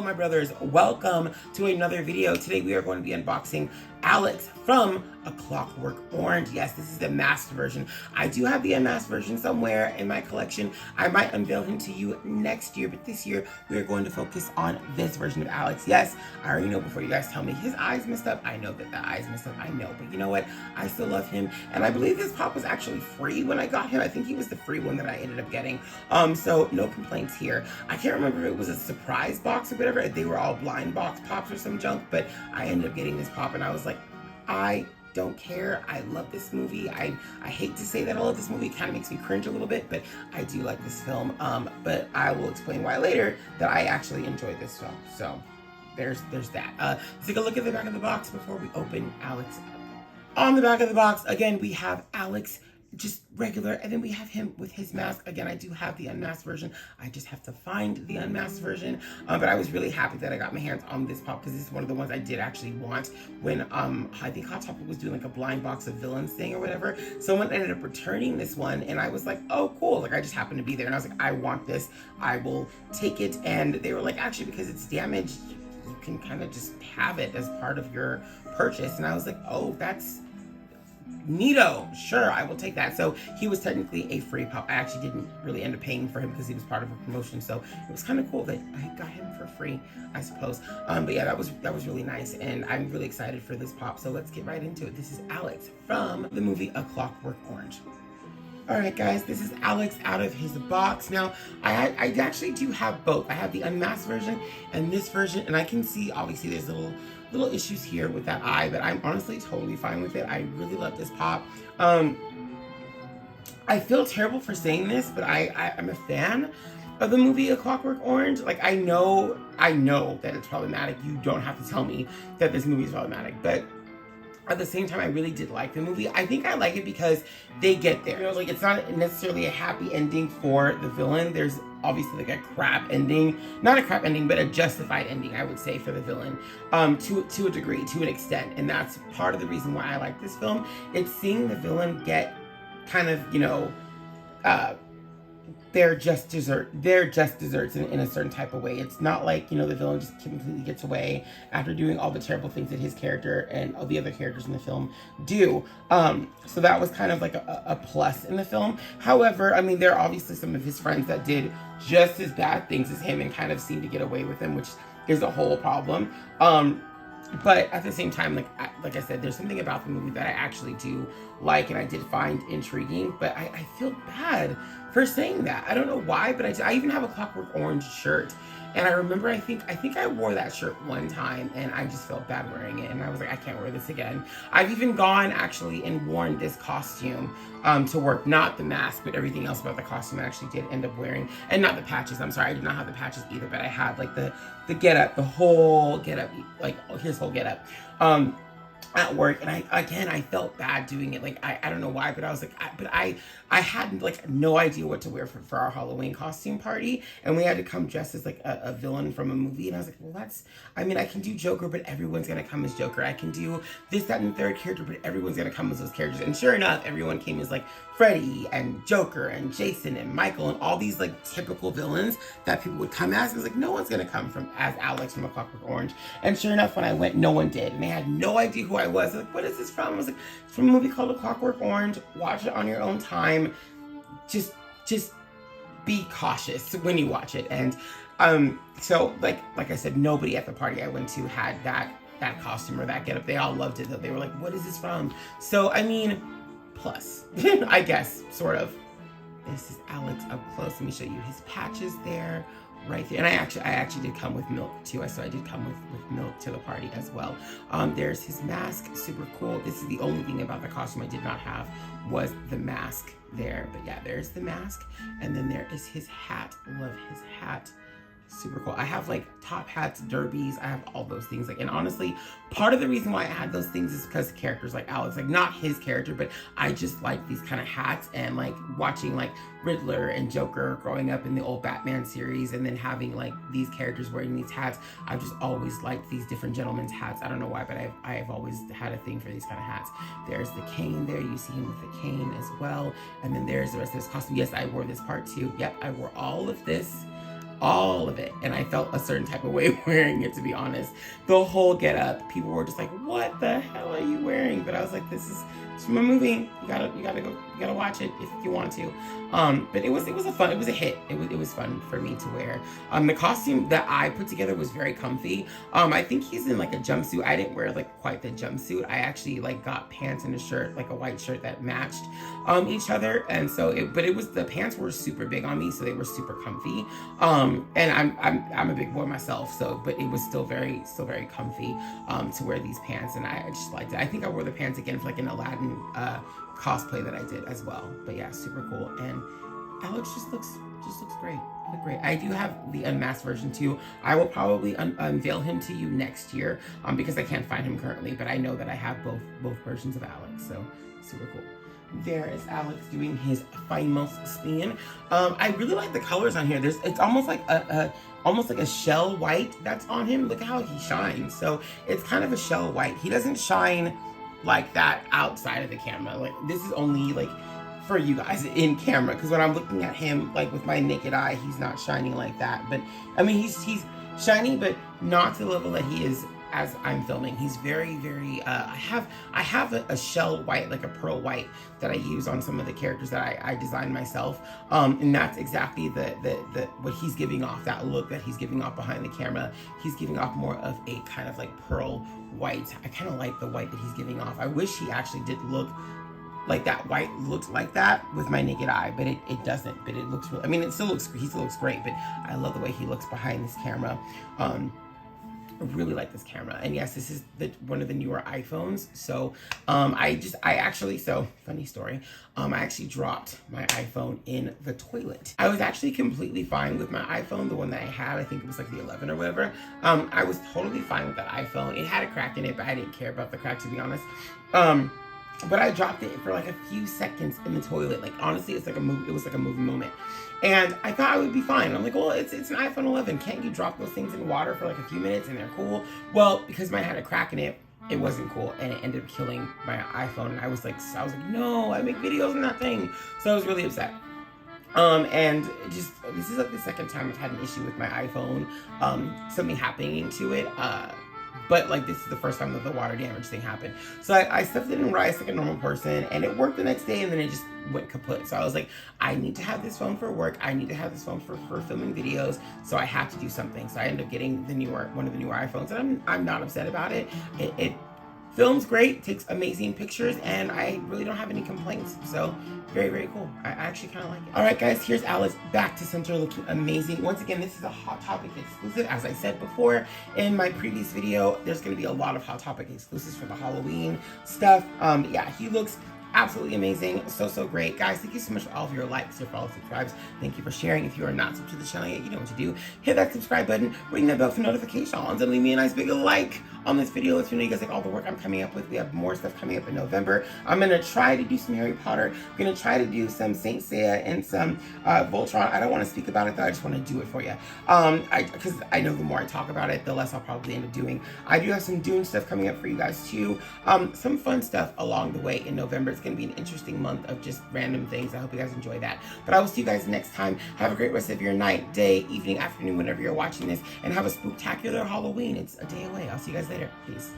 my brothers? Welcome to another video. Today we are going to be unboxing Alex from A Clockwork Orange. Yes, this is the masked version. I do have the unmasked version somewhere in my collection. I might unveil him to you next year, but this year we are going to focus on this version of Alex. Yes, I already know before you guys tell me his eyes messed up. I know that the eyes messed up. I know, but you know what? I still love him, and I believe this pop was actually free when I got him. I think he was the free one that I ended up getting. So no complaints here. I can't remember if it was a surprise box or whatever. They were all blind box pops or some junk, but I ended up getting this pop, and I was like, I don't care. I love this movie. I hate to say that I love this movie. It kind of makes me cringe a little bit, but I do like this film. But I will explain why later that I actually enjoyed this film. So there's that. Let's take a look at the back of the box before we open Alex up. On the back of the box, again, we have Alex just regular, and then we have him with his mask. Again, I do have the unmasked version. I just have to find the unmasked version. But I was really happy that I got my hands on this pop because this is one of the ones I did actually want when I think Hot Topic was doing like a blind box of villains thing or whatever. Someone ended up returning this one, and I was like, oh cool, like I just happened to be there, and I was like, I want this, I will take it. And they were like, actually, because it's damaged, you can kind of just have it as part of your purchase. And I was like, oh, that's neato, sure, I will take that. So he was technically a free pop. I actually didn't really end up paying for him because he was part of a promotion, so it was kind of cool that I got him for free, I suppose. But yeah, that was really nice, and I'm really excited for this pop. So let's get right into it. This is Alex from the movie A Clockwork Orange. Alright guys, this is Alex out of his box. Now, I actually do have both. I have the unmasked version and this version, and I can see, obviously, there's little issues here with that eye, but I'm honestly totally fine with it. I really love this pop. I feel terrible for saying this, but I'm a fan of the movie A Clockwork Orange. Like, I know that it's problematic. You don't have to tell me that this movie is problematic, but at the same time, I really did like the movie. I think I like it because they get there. You know, like, it's not necessarily a happy ending for the villain. There's obviously like a crap ending. Not a crap ending, but a justified ending, I would say, for the villain. To a degree, to an extent. And that's part of the reason why I like this film. It's seeing the villain get kind of, you know, they're just desserts in a certain type of way. It's not like, you know, the villain just completely gets away after doing all the terrible things that his character and all the other characters in the film do. So that was kind of like a plus in the film. However, I mean, there are obviously some of his friends that did just as bad things as him and kind of seemed to get away with them, which is a whole problem. But at the same time, like I said, there's something about the movie that I actually do like, and I did find intriguing, but I feel bad for saying that. I don't know why, but I even have a Clockwork Orange shirt, and I remember I think I wore that shirt one time, and I just felt bad wearing it, and I was like, I can't wear this again. I've even gone actually and worn this costume to work, not the mask, but everything else about the costume I actually did end up wearing, and not the patches. I'm sorry, I did not have the patches either, but I had like the getup, the whole getup, like his whole getup. At work, and I felt bad doing it. Like, I don't know why, but I was like, I had like no idea what to wear for our Halloween costume party, and we had to come dressed as like a villain from a movie, and I was like, well, I mean, I can do Joker, but everyone's gonna come as Joker. I can do this, that, and the third character, but everyone's gonna come as those characters. And sure enough, everyone came as like Freddy and Joker and Jason and Michael and all these like typical villains that people would come as. I was like, no one's gonna come as Alex from A Clockwork Orange. And sure enough, when I went, no one did, and they had no idea who I was. Like, what is this from? I was like, it's from a movie called A Clockwork Orange. Watch it on your own time. Just be cautious when you watch it. And so like I said, nobody at the party I went to had that costume or that getup. They all loved it though. They were like, what is this from? So I mean, plus I guess, sort of. This is Alex up close. Let me show you his patches there, right there. And I actually did come with milk too. So I did come with milk to the party as well. There's his mask, super cool. This is the only thing about the costume I did not have was the mask there. But yeah, there's the mask. And then there is his hat. Love his hat. Super cool. I have like top hats, derbies. I have all those things. Like, and honestly, part of the reason why I had those things is because characters like Alex, like not his character, but I just like these kind of hats, and like watching like Riddler and Joker growing up in the old Batman series, and then having like these characters wearing these hats. I've just always liked these different gentlemen's hats. I don't know why, but I've always had a thing for these kind of hats. There's the cane there. You see him with the cane as well. And then there's the rest of his costume. Yes, I wore this part too. Yep, I wore all of this. all of it. And I felt a certain type of way wearing it, to be honest. The whole get up, people were just like, what the hell are you wearing? But I was like, it's from a movie. You gotta watch it if you want to. But it was a hit. It was fun for me to wear. The costume that I put together was very comfy. I think he's in like a jumpsuit. I didn't wear like quite the jumpsuit. I actually like got pants and a shirt, like a white shirt that matched each other. And so the pants were super big on me, so they were super comfy. And I'm a big boy myself, so but it was still very comfy to wear these pants, and I just liked it. I think I wore the pants again for like an Aladdin cosplay that I did as well. But yeah, super cool. And Alex just looks great. Look great. I do have the unmasked version too. I will probably unveil him to you next year because I can't find him currently, but I know that I have both versions of Alex, so super cool. There is Alex doing his final spin. I really like the colors on here. It's almost like a shell white that's on him. Look at how he shines. So it's kind of a shell white. He doesn't shine like that outside of the camera. Like this is only like for you guys in camera, because when I'm looking at him like with my naked eye, he's not shining like that. But I mean, he's shiny, but not to the level that he is as I'm filming. He's very I have a shell white, like a pearl white, that I use on some of the characters that I designed myself, and that's exactly the what he's giving off, that look that he's giving off behind the camera. He's giving off more of a kind of like pearl white. I kind of like the white that he's giving off. I wish he actually did look like that white looked like that with my naked eye, but it doesn't. But it looks really, I mean, he still looks great, but I love the way he looks behind this camera. I really like this camera. And yes, this is one of the newer iPhones. So funny story. I actually dropped my iPhone in the toilet. I was actually completely fine with my iPhone, the one that I had. I think it was like the 11 or whatever. I was totally fine with that iPhone. It had a crack in it, but I didn't care about the crack, to be honest. But I dropped it for like a few seconds in the toilet. Like honestly, it was like a movie moment. And I thought I would be fine. I'm like, well, it's an iPhone 11. Can't you drop those things in water for like a few minutes and they're cool? Well, because mine had a crack in it, it wasn't cool, and it ended up killing my iPhone. And I was like, no, I make videos on that thing. So I was really upset. And this is like the second time I've had an issue with my iPhone. Something happening to it. But like this is the first time that the water damage thing happened. So I stuffed it in rice like a normal person, and it worked the next day, and then it just went kaput. So I was like, I need to have this phone for work. I need to have this phone for filming videos. So I have to do something. So I ended up getting one of the newer iPhones, and I'm not upset about it. It films great, takes amazing pictures, and I really don't have any complaints. So very cool. I actually kind of like it. All right, guys, here's Alice back to center, looking amazing. Once again, this is a Hot Topic exclusive. As I said before in my previous video, there's going to be a lot of Hot Topic exclusives for the Halloween stuff. Yeah, he looks absolutely amazing. So great. Guys, thank you so much for all of your likes, your follows, subscribes. Thank you for sharing. If you are not subscribed to the channel yet, you know what to do. Hit that subscribe button, ring that bell for notifications, and leave me a nice big like on this video. Let me know you guys like all the work I'm coming up with. We have more stuff coming up in November. I'm going to try to do some Harry Potter. I'm going to try to do some Saint Seiya and some Voltron. I don't want to speak about it though. I just want to do it for you. Because I know the more I talk about it, the less I'll probably end up doing. I do have some Dune stuff coming up for you guys too. Some fun stuff along the way in November. It's going to be an interesting month of just random things. I hope you guys enjoy that. But I will see you guys next time. Have a great rest of your night, day, evening, afternoon, whenever you're watching this. And have a spooktacular Halloween. It's a day away. I'll see you guys later. Peace.